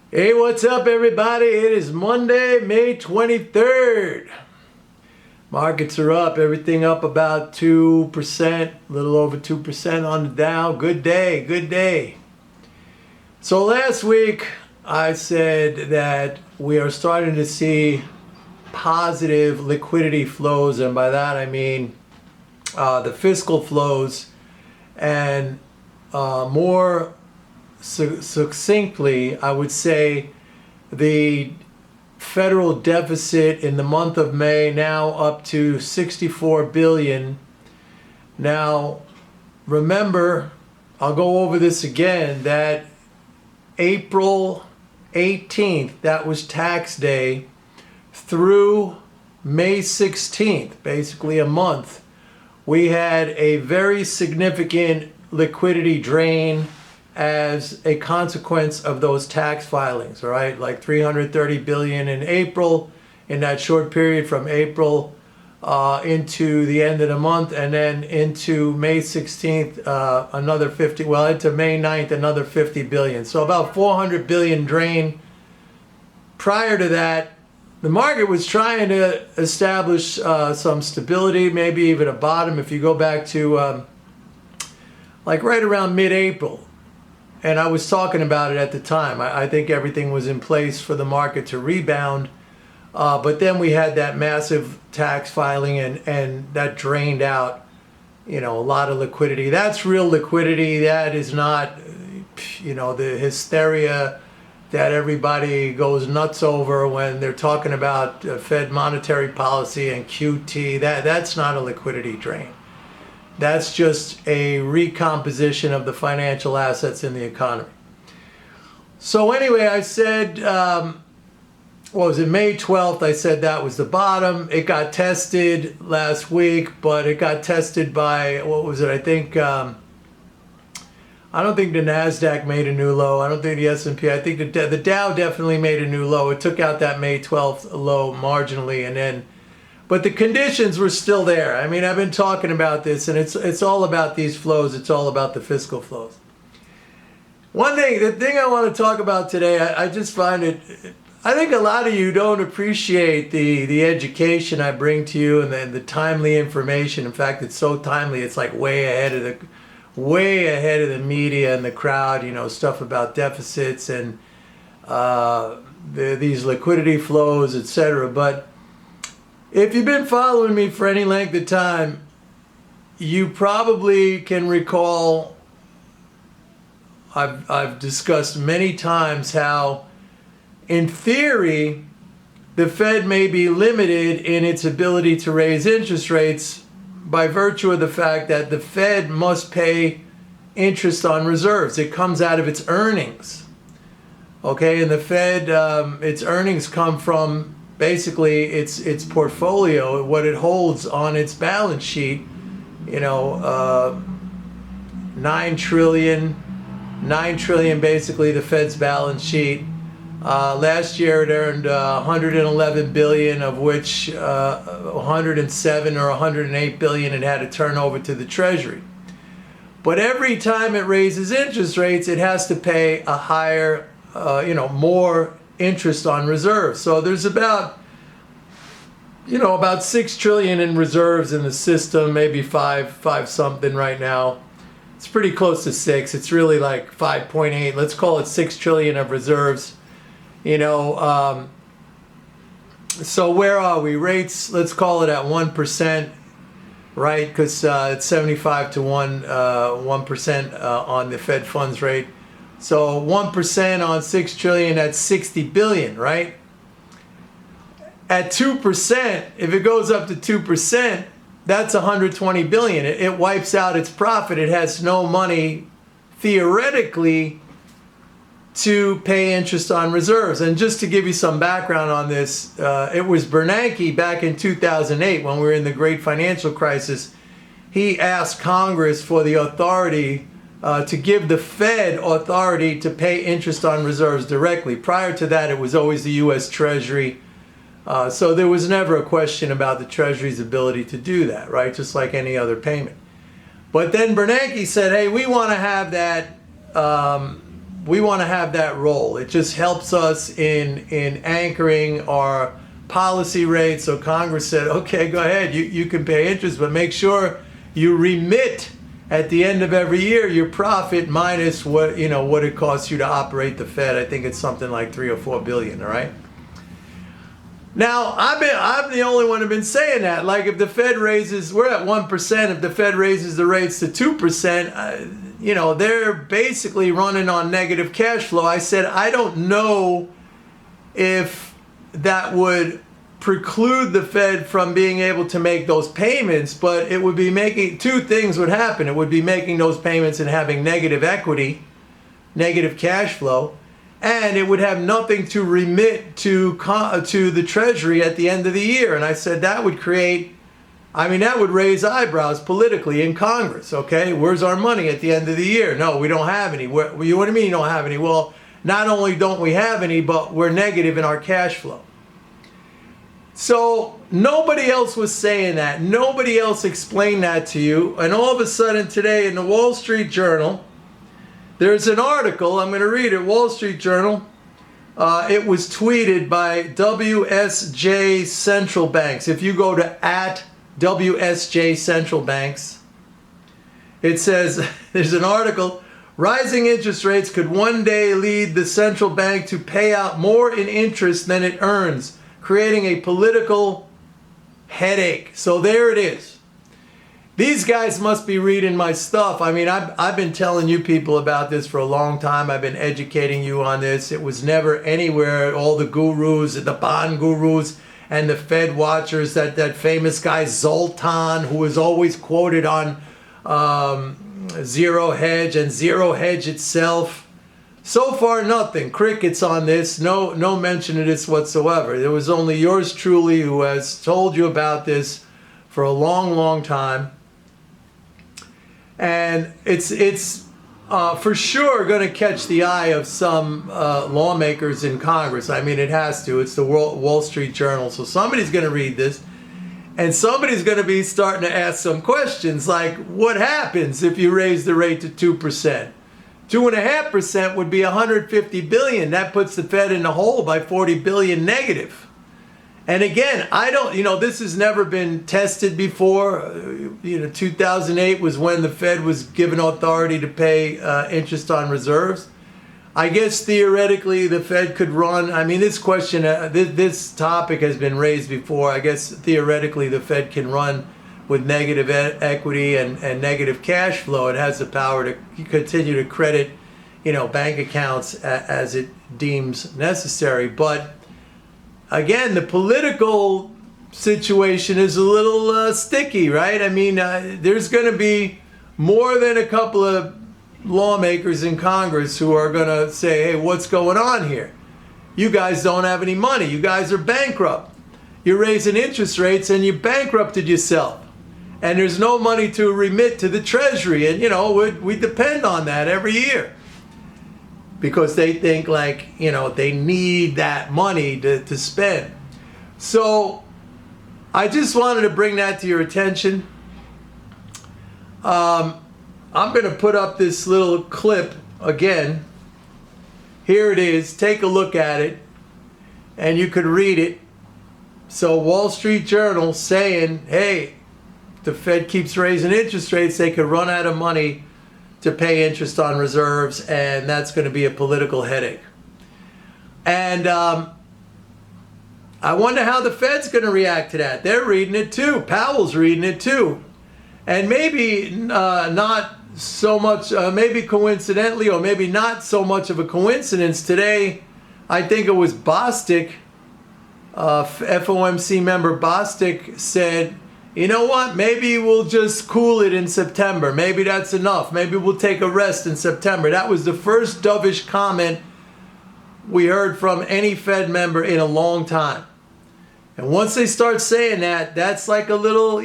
Hey, what's up, everybody? It is Monday, May 23rd. Markets are up, everything up about 2%, a little over 2% on the Dow. Good day, good day. So last week I said that we are starting to see positive liquidity flows, and by that I mean the fiscal flows, and more succinctly, I would say the federal deficit in the month of May now up to 64 billion. Now, remember, I'll go over this again, that April 18th, that was tax day, through May 16th, basically a month, we had a very significant liquidity drain as a consequence of those tax filings, right? Like 330 billion in April, in that short period from April into the end of the month, and then into May 16th, another 50, well, into May 9th, another 50 billion. So about 400 billion drain. Prior to that, the market was trying to establish some stability, maybe even a bottom. If you go back to like right around mid-April, and I was talking about it at the time. I think everything was in place for the market to rebound. But then we had that massive tax filing, and that drained out, a lot of liquidity. That's real liquidity. That is not, the hysteria that everybody goes nuts over when they're talking about Fed monetary policy and QT. That's not a liquidity drain. That's just a recomposition of the financial assets in the economy. So anyway, I said, what was it, May 12th, I said that was the bottom. It got tested last week, but it got tested by, what was it, I think, I don't think the NASDAQ made a new low. I don't think the S&P, I think the Dow definitely made a new low. It took out that May 12th low marginally, and then but the conditions were still there. I mean, I've been talking about this, and it's all about these flows. It's all about the fiscal flows. The thing I want to talk about today, I just find it, I think a lot of you don't appreciate the education I bring to you and the timely information. In fact, it's so timely, it's like way ahead of the media and the crowd, stuff about deficits and these liquidity flows, etc. But if you've been following me for any length of time, you probably can recall I've discussed many times how, in theory, the Fed may be limited in its ability to raise interest rates by virtue of the fact that the Fed must pay interest on reserves. It comes out of its earnings. Okay, and the Fed, its earnings come from basically its portfolio, what it holds on its balance sheet, 9 trillion basically the Fed's balance sheet. Last year it earned 111 billion, of which 107 or 108 billion it had to turn over to the Treasury. But every time it raises interest rates, it has to pay a higher, more interest on reserves. So there's about 6 trillion in reserves in the system, maybe five something right now. It's pretty close to 6. It's really like 5.8. Let's call it 6 trillion of reserves. So where are we? Rates, let's call it at 1%, right? Because it's 75 to 1% on the Fed funds rate. So 1% on 6 trillion, that's 60 billion, right? At 2%, if it goes up to 2%, that's 120 billion. It wipes out its profit. It has no money, theoretically, to pay interest on reserves. And just to give you some background on this, it was Bernanke back in 2008 when we were in the great financial crisis. He asked Congress for the authority to give the Fed authority to pay interest on reserves directly. Prior to that, it was always the U.S. Treasury. So there was never a question about the Treasury's ability to do that, right? Just like any other payment. But then Bernanke said, hey, we want to have that we want to have that role. It just helps us in anchoring our policy rates. So Congress said, okay, go ahead, you can pay interest, but make sure you remit at the end of every year your profit minus what it costs you to operate the Fed. I think it's something like 3 or 4 billion. All right. Now I'm the only one who've been saying that. Like if the Fed raises, we're at 1%. If the Fed raises the rates to 2%, they're basically running on negative cash flow. I said I don't know if that would preclude the Fed from being able to make those payments, but it would be making, two things would happen. It would be making those payments and having negative equity, negative cash flow, and it would have nothing to remit to the Treasury at the end of the year. And I said that would that would raise eyebrows politically in Congress. Okay, where's our money at the end of the year? No, we don't have any. What do you mean you don't have any? Well, not only don't we have any, but we're negative in our cash flow. So nobody else was saying that. Nobody else explained that to you. And all of a sudden today in the Wall Street Journal, there's an article, I'm going to read it, Wall Street Journal. It was tweeted by WSJ Central Banks. If you go to @WSJ Central Banks, it says, there's an article, rising interest rates could one day lead the central bank to pay out more in interest than it earns, creating a political headache. So there it is. These guys must be reading my stuff. I mean, I've been telling you people about this for a long time. I've been educating you on this. It was never anywhere. All the gurus, the bond gurus and the Fed watchers, that famous guy Zoltan, who was always quoted on Zero Hedge and Zero Hedge itself. So far, nothing. Crickets on this. No mention of this whatsoever. There was only yours truly who has told you about this for a long, long time. And it's for sure going to catch the eye of some lawmakers in Congress. I mean, it has to. It's the Wall Street Journal. So somebody's going to read this. And somebody's going to be starting to ask some questions like, what happens if you raise the rate to 2%? 2.5% would be 150 billion. That puts the Fed in the hole by 40 billion negative. And again, this has never been tested before. 2008 was when the Fed was given authority to pay interest on reserves. I guess theoretically the Fed could run, this question, this topic has been raised before. I guess theoretically the Fed can run with negative equity and negative cash flow. It has the power to continue to credit, bank accounts as it deems necessary. But again, the political situation is a little sticky, right? There's going to be more than a couple of lawmakers in Congress who are going to say, hey, what's going on here? You guys don't have any money. You guys are bankrupt. You're raising interest rates and you bankrupted yourself. And there's no money to remit to the Treasury. And, we depend on that every year. Because they think they need that money to spend. So I just wanted to bring that to your attention. I'm going to put up this little clip again. Here it is. Take a look at it. And you could read it. So Wall Street Journal saying, hey, the Fed keeps raising interest rates, they could run out of money to pay interest on reserves, and that's going to be a political headache. And I wonder how the Fed's going to react to that. They're reading it too. Powell's reading it too. And maybe not so much, maybe coincidentally, or maybe not so much of a coincidence, today, I think it was Bostic, FOMC member Bostic said, you know what, maybe we'll just cool it in September. Maybe that's enough. Maybe we'll take a rest in September. That was the first dovish comment we heard from any Fed member in a long time. And once they start saying that, that's like a little,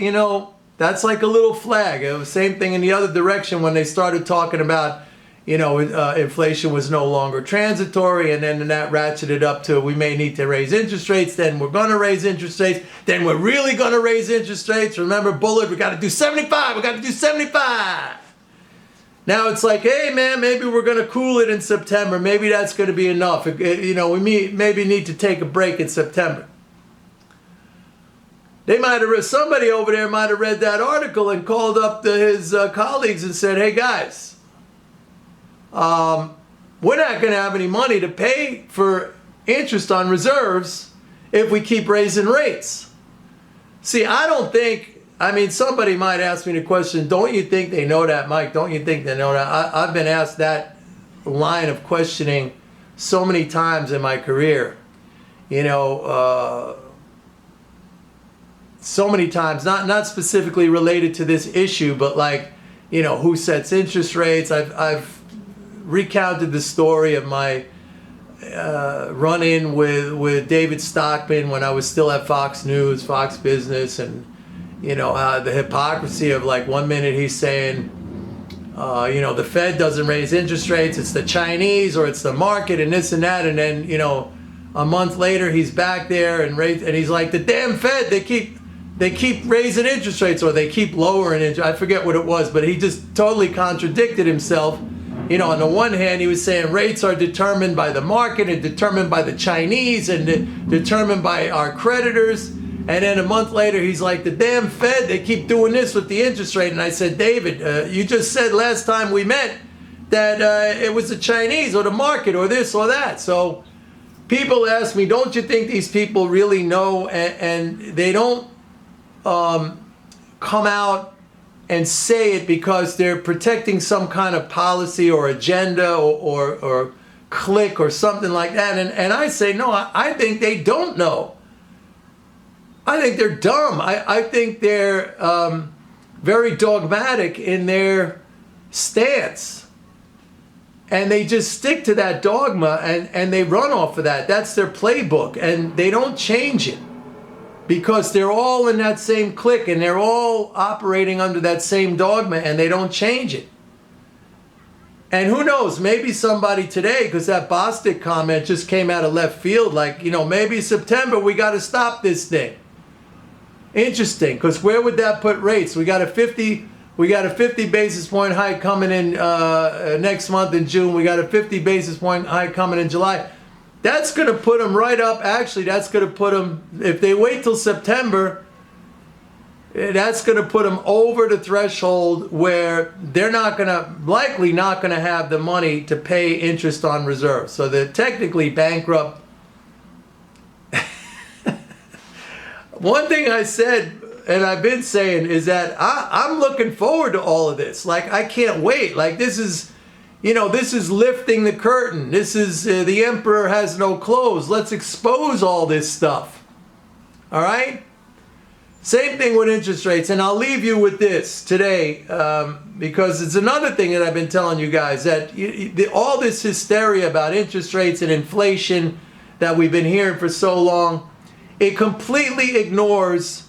that's like a little flag. It was the same thing in the other direction when they started talking about, inflation was no longer transitory, and then that ratcheted up to we may need to raise interest rates, then we're going to raise interest rates, then we're really going to raise interest rates. Remember, Bullard, we got to do 75, we got to do 75. Now it's like, hey man, maybe we're going to cool it in September. Maybe that's going to be enough. You know, we maybe need to take a break in September. They might have, somebody over there might have read that article and called up his colleagues and said, hey guys, we're not going to have any money to pay for interest on reserves if we keep raising rates. See, I don't think, I mean, somebody might ask me the question, don't you think they know that, Mike? Don't you think they know that? I've been asked that line of questioning so many times in my career. You know, so many times, not specifically related to this issue, but like, you know, who sets interest rates? I've recounted the story of my run-in with David Stockman when I was still at Fox News, Fox Business, and you know, the hypocrisy of like 1 minute he's saying, you know, the Fed doesn't raise interest rates, it's the Chinese or it's the market and this and that, and then, you know, a month later he's back there and he's like, the damn Fed, they keep raising interest rates, or they keep lowering it. I forget what it was, but he just totally contradicted himself. You know, on the one hand, he was saying rates are determined by the market and determined by the Chinese and determined by our creditors. And then a month later, he's like, the damn Fed, they keep doing this with the interest rate. And I said, David, you just said last time we met that it was the Chinese or the market or this or that. So people ask me, don't you think these people really know? And they don't come out and say it because they're protecting some kind of policy or agenda or clique or something like that. And I say, no, I think they don't know. I think they're dumb. I think they're very dogmatic in their stance. And they just stick to that dogma and they run off of that. That's their playbook. And they don't change it because they're all in that same clique and they're all operating under that same dogma and they don't change it. And who knows, maybe somebody today, because that Bostic comment just came out of left field, like, you know, maybe September we got to stop this thing. Interesting, because where would that put rates? We got a 50 basis point hike coming in next month in June. We got a 50 basis point hike coming in July. That's going to put them right up. Actually, that's going to put them, if they wait till September, that's going to put them over the threshold where they're likely not going to have the money to pay interest on reserves. So they're technically bankrupt. One thing I said, and I've been saying, is that I'm looking forward to all of this. Like, I can't wait. Like, this is, you know, this is lifting the curtain. This is the emperor has no clothes. Let's expose all this stuff. All right? Same thing with interest rates. And I'll leave you with this today because it's another thing that I've been telling you guys, that all this hysteria about interest rates and inflation that we've been hearing for so long, it completely ignores,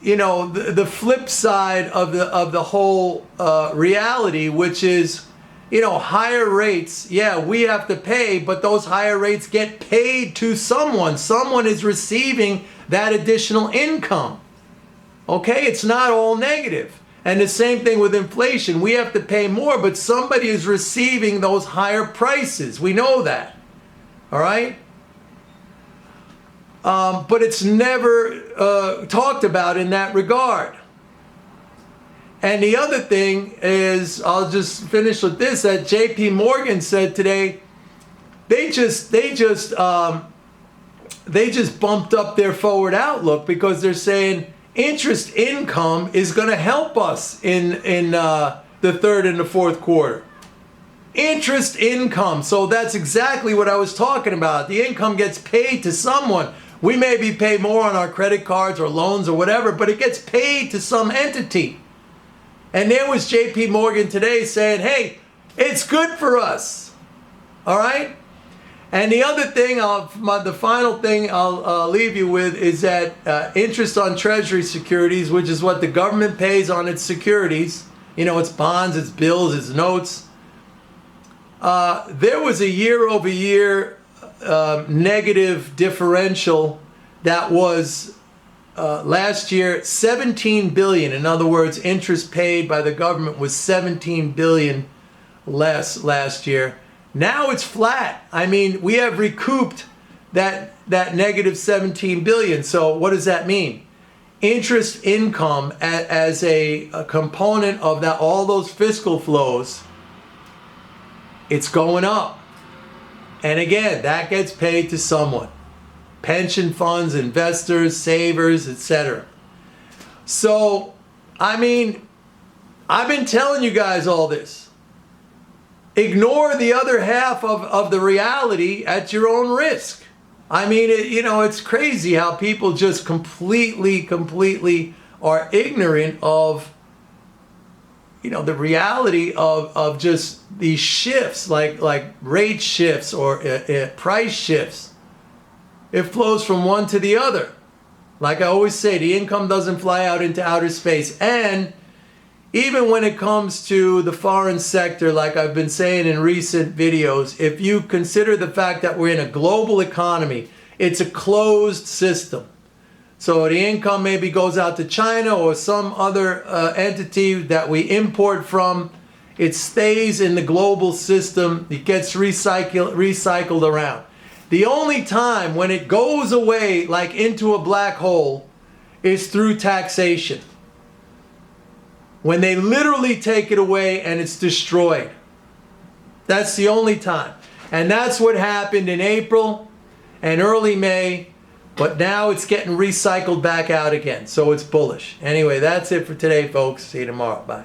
you know, the flip side of the whole reality, which is, you know, higher rates. Yeah, we have to pay, but those higher rates get paid to someone. Someone is receiving that additional income. Okay, it's not all negative. And the same thing with inflation. We have to pay more, but somebody is receiving those higher prices. We know that. All right? But it's never talked about in that regard. And the other thing is, I'll just finish with this, that J.P. Morgan said today, they just bumped up their forward outlook because they're saying interest income is going to help us in the third and the fourth quarter. Interest income. So that's exactly what I was talking about. The income gets paid to someone. We maybe pay more on our credit cards or loans or whatever, but it gets paid to some entity. And there was J.P. Morgan today saying, hey, it's good for us. All right? And the other thing, the final thing I'll leave you with is that interest on Treasury securities, which is what the government pays on its securities, you know, its bonds, its bills, its notes. There was a year-over-year negative differential that was last year 17 billion. In other words, interest paid by the government was 17 billion less last year. Now it's flat. I mean, we have recouped that negative 17 billion. So what does that mean? Interest income as a component of that, all those fiscal flows, it's going up. And again, that gets paid to someone. Pension funds, investors, savers, etc. So, I mean, I've been telling you guys all this. Ignore the other half of the reality at your own risk. I mean, it's crazy how people just completely are ignorant of, the reality of just these shifts, like rate shifts or price shifts. It flows from one to the other. Like I always say, the income doesn't fly out into outer space. And even when it comes to the foreign sector, like I've been saying in recent videos, if you consider the fact that we're in a global economy, it's a closed system. So the income maybe goes out to China or some other entity that we import from. It stays in the global system. It gets recycled around. The only time when it goes away, like into a black hole, is through taxation. When they literally take it away and it's destroyed. That's the only time. And that's what happened in April and early May. But now it's getting recycled back out again. So it's bullish. Anyway, that's it for today, folks. See you tomorrow. Bye.